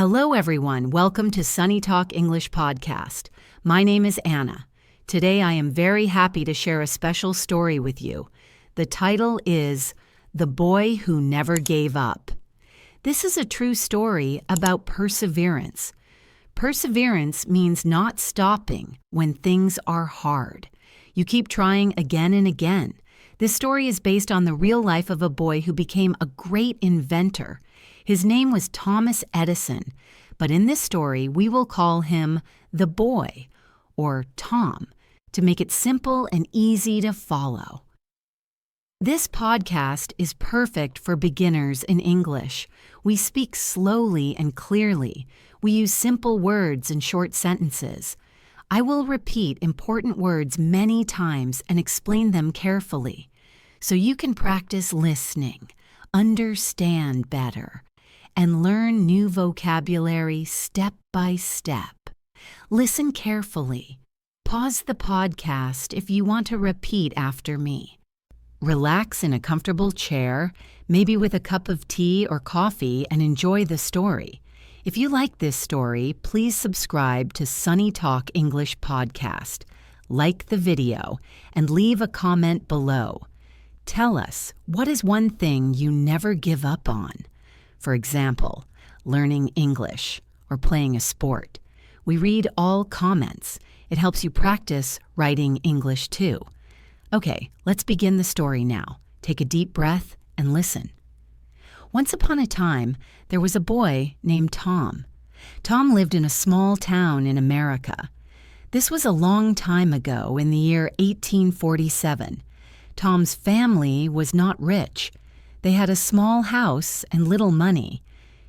Hello, everyone. Welcome to SunnyTalk English Podcast. My name is Anna. Today, I am very happy to share a special story with you. The title is The Boy Who Never Gave Up. This is a true story about perseverance. Perseverance means not stopping when things are hard. You keep trying again and again. This story is based on the real life of a boy who became a great inventor. His name was Thomas Edison, but in this story, we will call him the boy, or Tom, to make it simple and easy to follow. This podcast is perfect for beginners in English. We speak slowly and clearly. We use simple words and short sentences. I will repeat important words many times and explain them carefully, so you can practice listening, understand better, and learn new vocabulary step by step. Listen carefully. Pause the podcast if you want to repeat after me. Relax in a comfortable chair, maybe with a cup of tea or coffee, and enjoy the story. If you like this story, please subscribe to SunnyTalk English Podcast, like the video, and leave a comment below. Tell us, what is one thing you never give up on? For example, learning English or playing a sport. We read all comments. It helps you practice writing English too. Okay, let's begin the story now. Take a deep breath and listen. Once upon a time, there was a boy named Tom. Tom lived in a small town in America. This was a long time ago, in the year 1847. Tom's family was not rich. They had a small house and little money.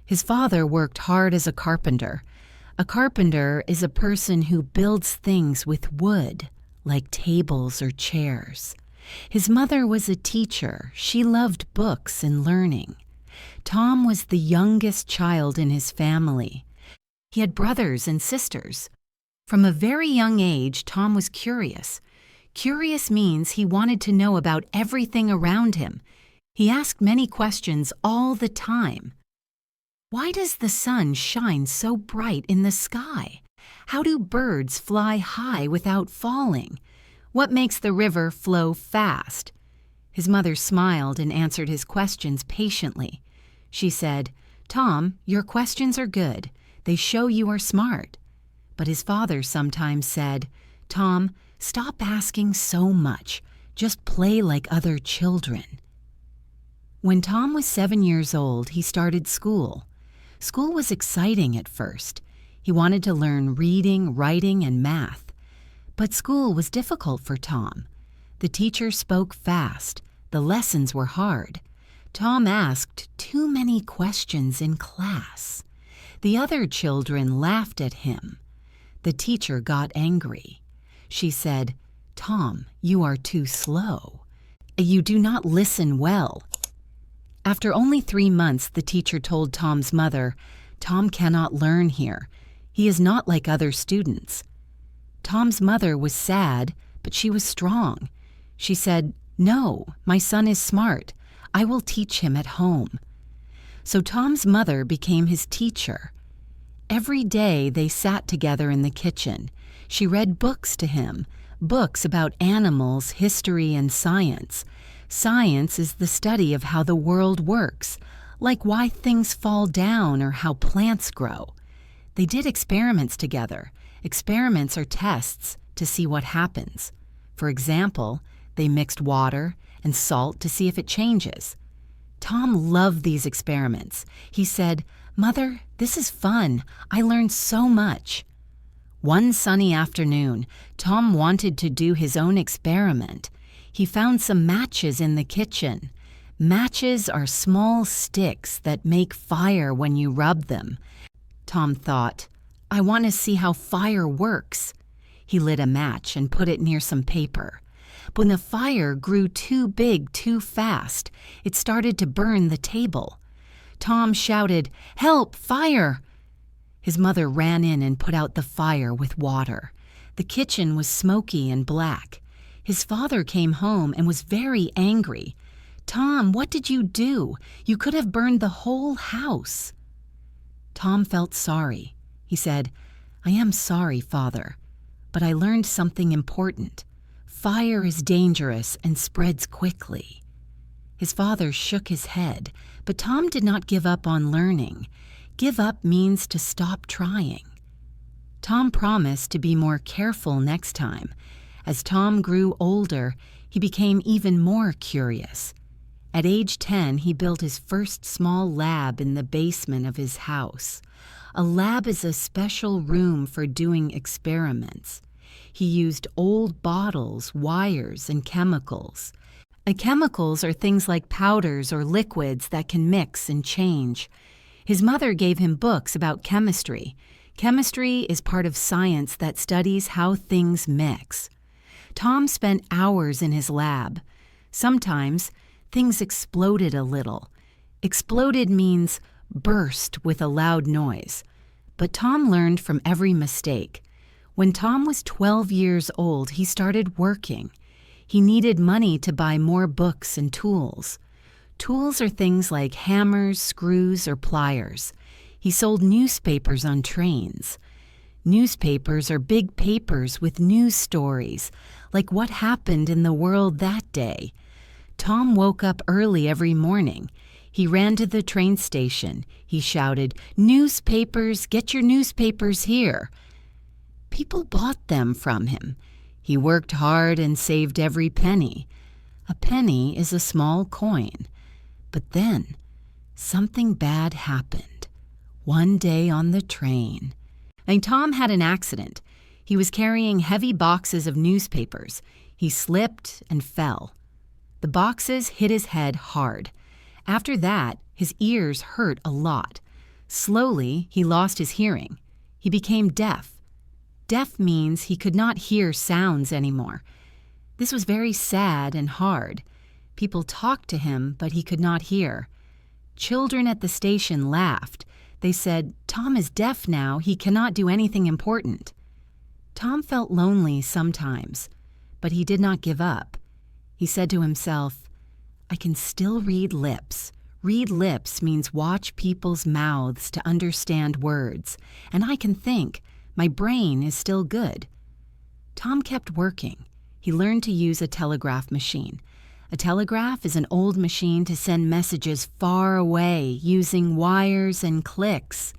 His father worked hard as a carpenter. A carpenter is a person who builds things with wood, like tables or chairs. His mother was a teacher. She loved books and learning. Tom was the youngest child in his family. He had brothers and sisters. From a very young age, Tom was curious. Curious means he wanted to know about everything around him. He asked many questions all the time. Why does the sun shine so bright in the sky? How do birds fly high without falling? What makes the river flow fast? His mother smiled and answered his questions patiently. She said, "Tom, your questions are good. They show you are smart." But his father sometimes said, "Tom, stop asking so much. Just play like other children." When Tom was 7 years old, he started school. School was exciting at first. He wanted to learn reading, writing, and math. But school was difficult for Tom. The teacher spoke fast. The lessons were hard. Tom asked too many questions in class. The other children laughed at him. The teacher got angry. She said, "Tom, you are too slow. You do not listen well." After only 3 months, the teacher told Tom's mother, "Tom cannot learn here. He is not like other students." Tom's mother was sad, but she was strong. She said, "No, my son is smart. I will teach him at home." So Tom's mother became his teacher. Every day they sat together in the kitchen. She read books to him, books about animals, history, and science. Science is the study of how the world works, like why things fall down or how plants grow. They did experiments together. Experiments are tests to see what happens. For example, they mixed water and salt to see if it changes. Tom loved these experiments. He said, "Mother, this is fun. I learned so much." One sunny afternoon, Tom wanted to do his own experiment. He found some matches in the kitchen. Matches are small sticks that make fire when you rub them. Tom thought, "I want to see how fire works." He lit a match and put it near some paper. But when the fire grew too big too fast, it started to burn the table. Tom shouted, "Help, fire!" His mother ran in and put out the fire with water. The kitchen was smoky and black. His father came home and was very angry. "Tom, what did you do? You could have burned the whole house." Tom felt sorry. He said, "I am sorry, Father, but I learned something important. Fire is dangerous and spreads quickly." His father shook his head, but Tom did not give up on learning. Give up means to stop trying. Tom promised to be more careful next time. As Tom grew older, he became even more curious. At age 10, he built his first small lab in the basement of his house. A lab is a special room for doing experiments. He used old bottles, wires, and chemicals. Chemicals are things like powders or liquids that can mix and change. His mother gave him books about chemistry. Chemistry is part of science that studies how things mix. Tom spent hours in his lab. Sometimes, things exploded a little. Exploded means burst with a loud noise. But Tom learned from every mistake. When Tom was 12 years old, he started working. He needed money to buy more books and tools. Tools are things like hammers, screws, or pliers. He sold newspapers on trains. Newspapers are big papers with news stories, like what happened in the world that day. Tom woke up early every morning. He ran to the train station. He shouted, "Newspapers, get your newspapers here." People bought them from him. He worked hard and saved every penny. A penny is a small coin. But then, something bad happened. One day on the train. Tom had an accident. He was carrying heavy boxes of newspapers. He slipped and fell. The boxes hit his head hard. After that, his ears hurt a lot. Slowly, he lost his hearing. He became deaf. Deaf means he could not hear sounds anymore. This was very sad and hard. People talked to him, but he could not hear. Children at the station laughed. They said, "Tom is deaf now. He cannot do anything important." Tom felt lonely sometimes, but he did not give up. He said to himself, "I can still read lips. Read lips means watch people's mouths to understand words, and I can think. My brain is still good." Tom kept working. He learned to use a telegraph machine. A telegraph is an old machine to send messages far away using wires and clicks.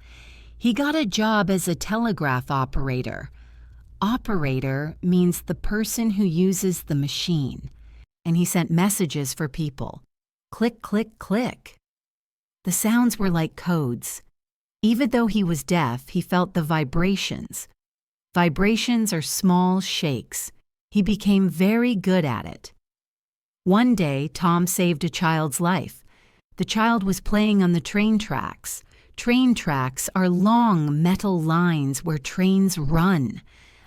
He got a job as a telegraph operator. Operator means the person who uses the machine. And he sent messages for people. Click, click, click. The sounds were like codes. Even though he was deaf, he felt the vibrations. Vibrations are small shakes. He became very good at it. One day, Tom saved a child's life. The child was playing on the train tracks. Train tracks are long metal lines where trains run.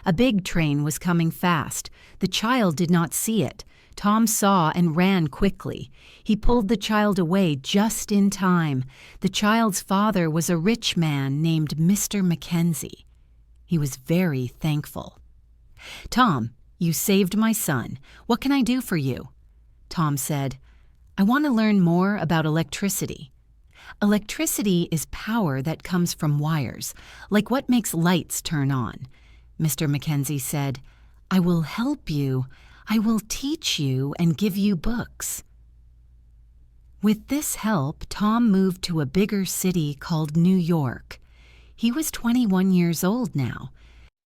A big train was coming fast. The child did not see it. Tom saw and ran quickly. He pulled the child away just in time. The child's father was a rich man named Mr. Mackenzie. He was very thankful. "Tom, you saved my son. What can I do for you?" Tom said, "I want to learn more about electricity." Electricity is power that comes from wires, like what makes lights turn on. Mr. Mackenzie said, "I will help you. I will teach you and give you books." With this help, Tom moved to a bigger city called New York. He was 21 years old now.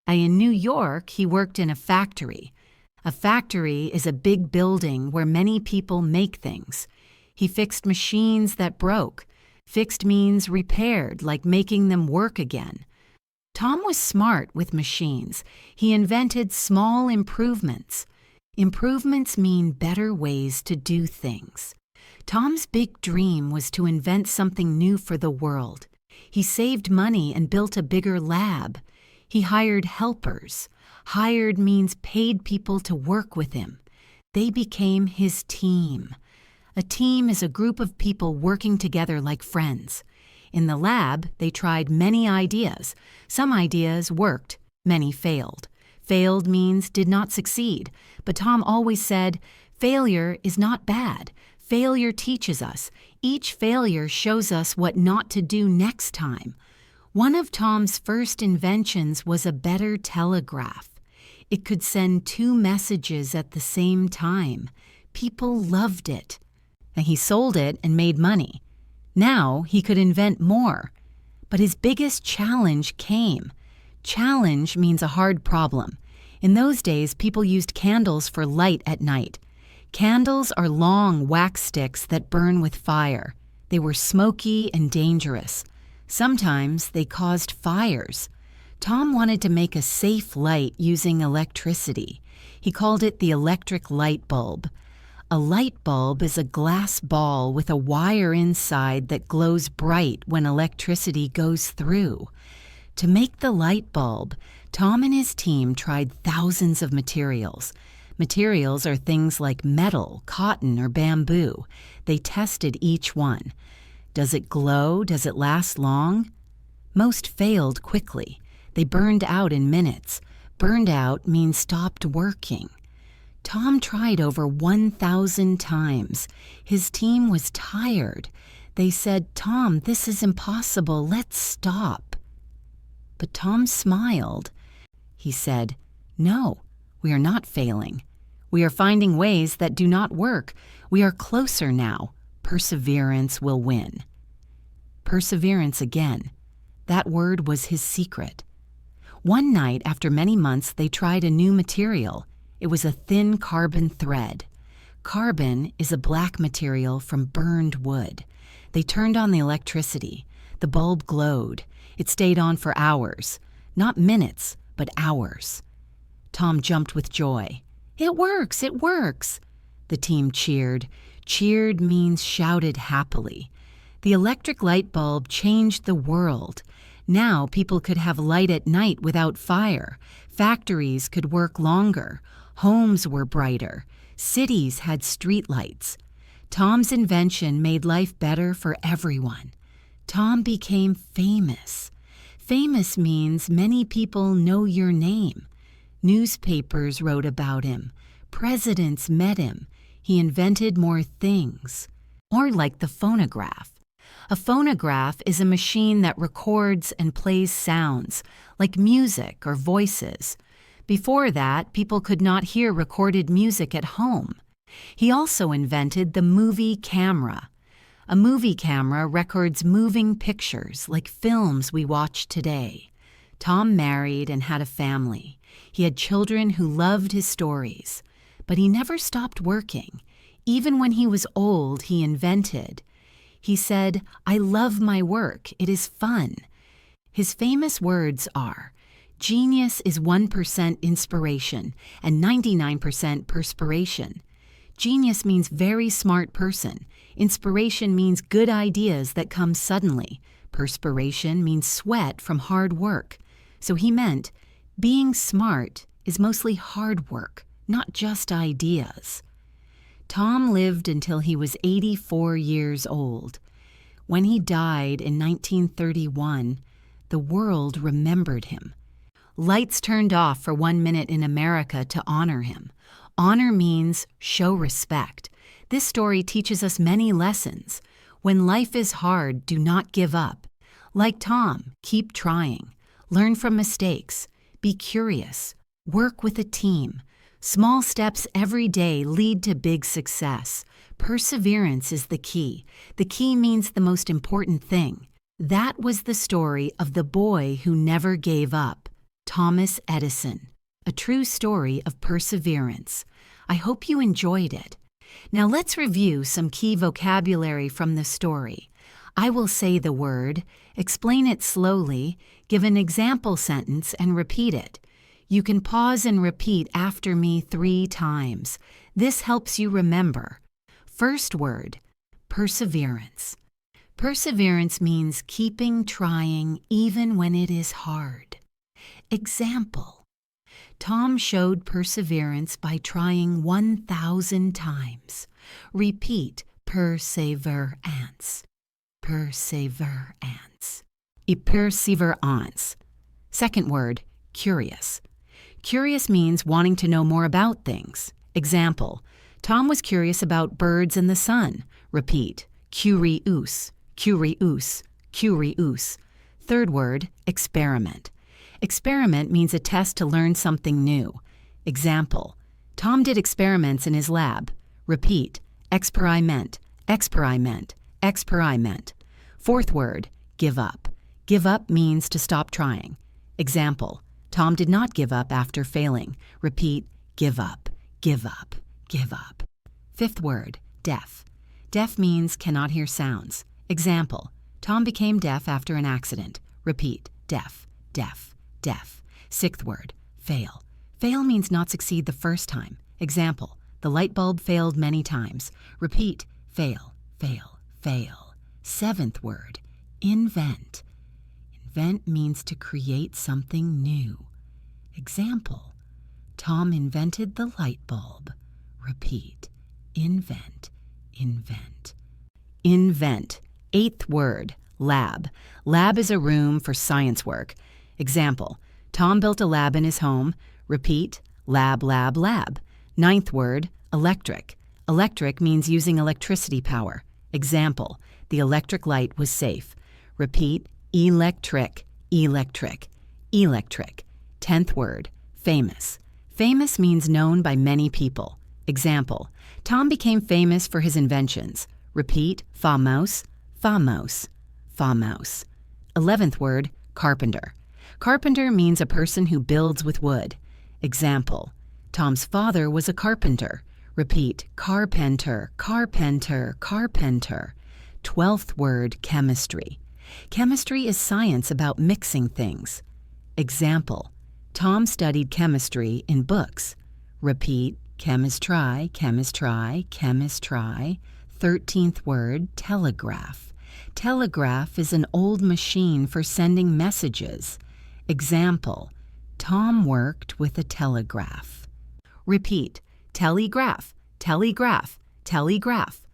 In New York, he worked in a factory. A factory is a big building where many people make things. He fixed machines that broke. Fixed means repaired, like making them work again. Tom was smart with machines. He invented small improvements. Improvements mean better ways to do things. Tom's big dream was to invent something new for the world. He saved money and built a bigger lab. He hired helpers. Hired means paid people to work with him. They became his team. A team is a group of people working together like friends. In the lab, they tried many ideas. Some ideas worked, many failed. Failed means did not succeed, but Tom always said, "Failure is not bad. Failure teaches us. Each failure shows us what not to do next time." One of Tom's first inventions was a better telegraph. It could send 2 messages at the same time. People loved it. And he sold it and made money. Now he could invent more. But his biggest challenge came. Challenge means a hard problem. In those days, people used candles for light at night. Candles are long wax sticks that burn with fire. They were smoky and dangerous. Sometimes they caused fires. Tom wanted to make a safe light using electricity. He called it the electric light bulb. A light bulb is a glass ball with a wire inside that glows bright when electricity goes through. To make the light bulb, Tom and his team tried thousands of materials. Materials are things like metal, cotton, or bamboo. They tested each one. Does it glow? Does it last long? Most failed quickly. They burned out in minutes. Burned out means stopped working. Tom tried over 1,000 times. His team was tired. They said, "Tom, this is impossible. Let's stop." But Tom smiled. He said, "No, we are not failing. We are finding ways that do not work. We are closer now. Perseverance will win." Perseverance again. That word was his secret. One night, after many months, they tried a new material. It was a thin carbon thread. Carbon is a black material from burned wood. They turned on the electricity. The bulb glowed. It stayed on for hours. Not minutes, but hours. Tom jumped with joy. "It works! It works!" The team cheered. Cheered means shouted happily. The electric light bulb changed the world. Now people could have light at night without fire. Factories could work longer. Homes were brighter. Cities had streetlights. Tom's invention made life better for everyone. Tom became famous. Famous means many people know your name. Newspapers wrote about him. Presidents met him. He invented more things. Or like the phonograph. A phonograph is a machine that records and plays sounds, like music or voices. Before that, people could not hear recorded music at home. He also invented the movie camera. A movie camera records moving pictures like films we watch today. Tom married and had a family. He had children who loved his stories. But he never stopped working. Even when he was old, he invented. He said, "I love my work. It is fun." His famous words are, "Genius is 1% inspiration and 99% perspiration." Genius means very smart person. Inspiration means good ideas that come suddenly. Perspiration means sweat from hard work. So he meant being smart is mostly hard work, not just ideas. Tom lived until he was 84 years old. When he died in 1931, the world remembered him. Lights turned off for 1 minute in America to honor him. Honor means show respect. This story teaches us many lessons. When life is hard, do not give up. Like Tom, keep trying. Learn from mistakes. Be curious. Work with a team. Small steps every day lead to big success. Perseverance is the key. The key means the most important thing. That was the story of the boy who never gave up, Thomas Edison. A true story of perseverance. I hope you enjoyed it. Now let's review some key vocabulary from the story. I will say the word, explain it slowly, give an example sentence, and repeat it. You can pause and repeat after me 3 times. This helps you remember. First word, perseverance. Perseverance means keeping trying even when it is hard. Example. Tom showed perseverance by trying 1,000 times. Repeat, perseverance. Perseverance. Perseverance. Second word, curious. Curious means wanting to know more about things. Example, Tom was curious about birds and the sun. Repeat, curious, curious, curious. Third word, experiment. Experiment means a test to learn something new. Example, Tom did experiments in his lab. Repeat, experiment, experiment, experiment. Fourth word, give up. Give up means to stop trying. Example, Tom did not give up after failing. Repeat, give up, give up, give up. Fifth word, deaf. Deaf means cannot hear sounds. Example, Tom became deaf after an accident. Repeat, deaf, deaf, deaf. Sixth word, fail. Fail means not succeed the first time. Example, the light bulb failed many times. Repeat, fail, fail, fail. Seventh word, invent. Invent means to create something new. Example, Tom invented the light bulb. Repeat, invent, invent. Invent. Eighth word, lab. Lab is a room for science work. Example, Tom built a lab in his home. Repeat, lab, lab, lab. Ninth word, electric. Electric means using electricity power. Example, the electric light was safe. Repeat, electric, electric, electric. 10th word, famous. Famous means known by many people. Example, Tom became famous for his inventions. Repeat, famos, famos, famos. 11th word, carpenter. Carpenter means a person who builds with wood. Example, Tom's father was a carpenter. Repeat, carpenter, carpenter, carpenter. 12th word, chemistry. Chemistry is science about mixing things. Example, Tom studied chemistry in books. Repeat, chemistry, chemistry, chemistry. 13th word, telegraph. Telegraph is an old machine for sending messages. Example, Tom worked with a telegraph. Repeat, telegraph, telegraph, telegraph.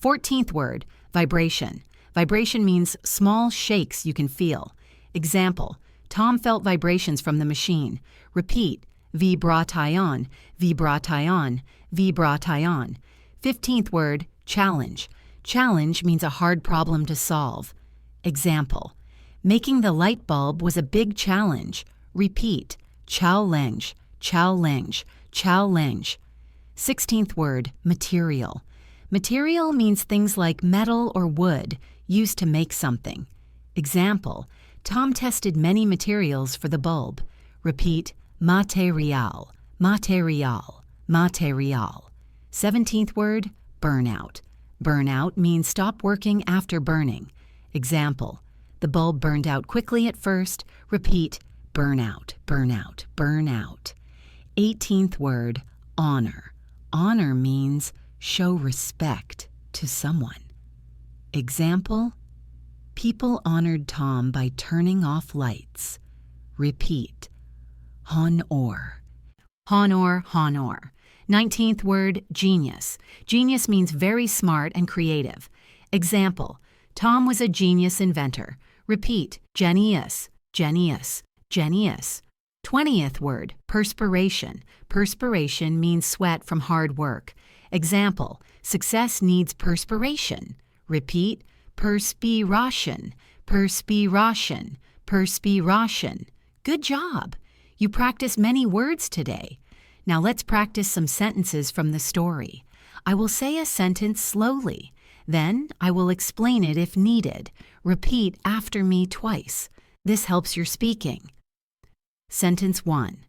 14th word, vibration. Vibration means small shakes you can feel. Example, Tom felt vibrations from the machine. Repeat, vibration, vibration, vibration. 15th word, challenge. Challenge means a hard problem to solve. Example, making the light bulb was a big challenge. Repeat, challenge, challenge, challenge. 16th word, material. Material means things like metal or wood used to make something. Example, Tom tested many materials for the bulb. Repeat, material, material, material. 17th word, burnout. Burnout means stop working after burning. Example, the bulb burned out quickly at first. Repeat, burnout, burnout, burnout. 18th word, honor. Honor means show respect to someone. Example, people honored Tom by turning off lights. Repeat, honor, honor, honor. 19th word, genius. Genius means very smart and creative. Example, Tom was a genius inventor. Repeat, genius, genius, genius. 20th word, perspiration. Perspiration means sweat from hard work. Example, success needs perspiration. Repeat, perspiration, perspiration, perspiration. Good job! You practiced many words today. Now let's practice some sentences from the story. I will say a sentence slowly. Then I will explain it if needed. Repeat after me twice. This helps your speaking. Sentence 1.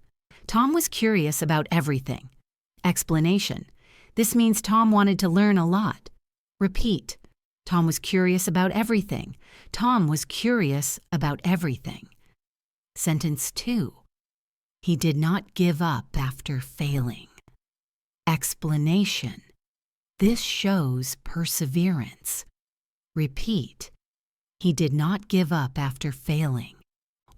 Tom was curious about everything. Explanation. This means Tom wanted to learn a lot. Repeat. Tom was curious about everything. Tom was curious about everything. Sentence 2. He did not give up after failing. Explanation. This shows perseverance. Repeat. He did not give up after failing.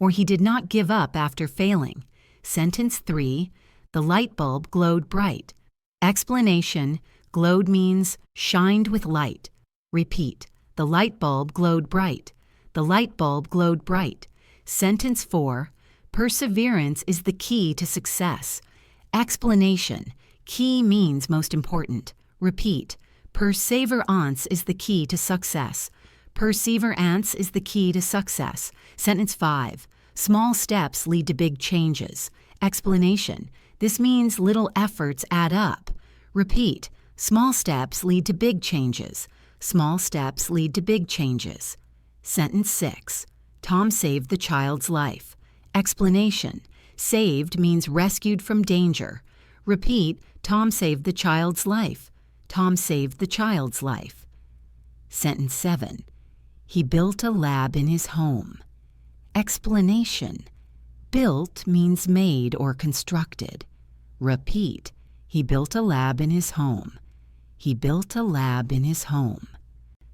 Or he did not give up after failing. Sentence 3. The light bulb glowed bright. Explanation. Glowed means shined with light. Repeat. The light bulb glowed bright. The light bulb glowed bright. Sentence 4. Perseverance is the key to success. Explanation. Key means most important. Repeat. Perseverance is the key to success. Perseverance is the key to success. Sentence 5. Small steps lead to big changes. Explanation. This means little efforts add up. Repeat. Small steps lead to big changes. Small steps lead to big changes. Sentence 6. Tom saved the child's life. Explanation. Saved means rescued from danger. Repeat. Tom saved the child's life. Tom saved the child's life. Sentence 7. He built a lab in his home. Explanation. Built means made or constructed. Repeat. He built a lab in his home. He built a lab in his home.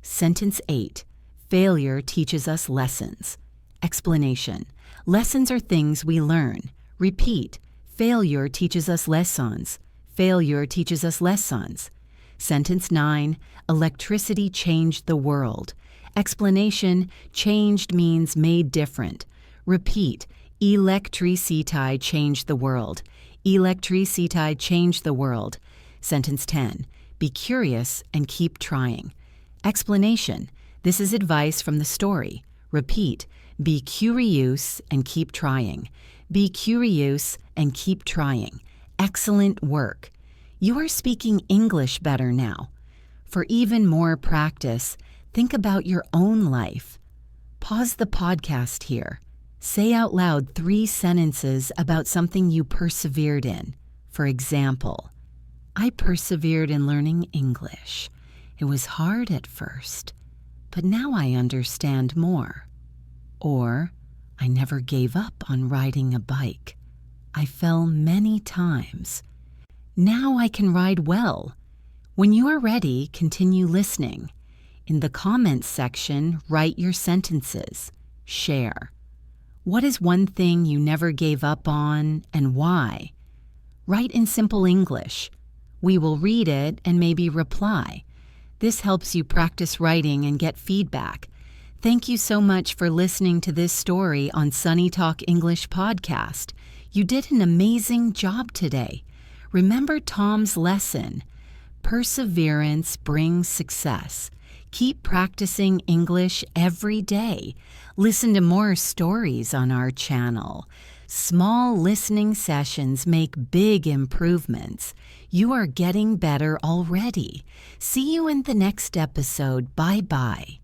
Sentence 8. Failure teaches us lessons. Explanation. Lessons are things we learn. Repeat. Failure teaches us lessons. Failure teaches us lessons. Sentence 9. Electricity changed the world. Explanation. Changed means made different. Repeat. Electricity changed the world. Electricity changed the world. Sentence 10. Be curious and keep trying. Explanation. This is advice from the story. Repeat. Be curious and keep trying. Be curious and keep trying. Excellent work. You are speaking English better now. For even more practice, think about your own life. Pause the podcast here. Say out loud 3 sentences about something you persevered in. For example, I persevered in learning English. It was hard at first, but now I understand more. Or, I never gave up on riding a bike. I fell many times. Now I can ride well. When you are ready, continue listening. In the comments section, write your sentences. Share. What is one thing you never gave up on and why? Write in simple English. We will read it and maybe reply. This helps you practice writing and get feedback. Thank you so much for listening to this story on SunnyTalk English Podcast. You did an amazing job today. Remember Tom's lesson. Perseverance brings success. Keep practicing English every day. Listen to more stories on our channel. Small listening sessions make big improvements. You are getting better already. See you in the next episode. Bye-bye.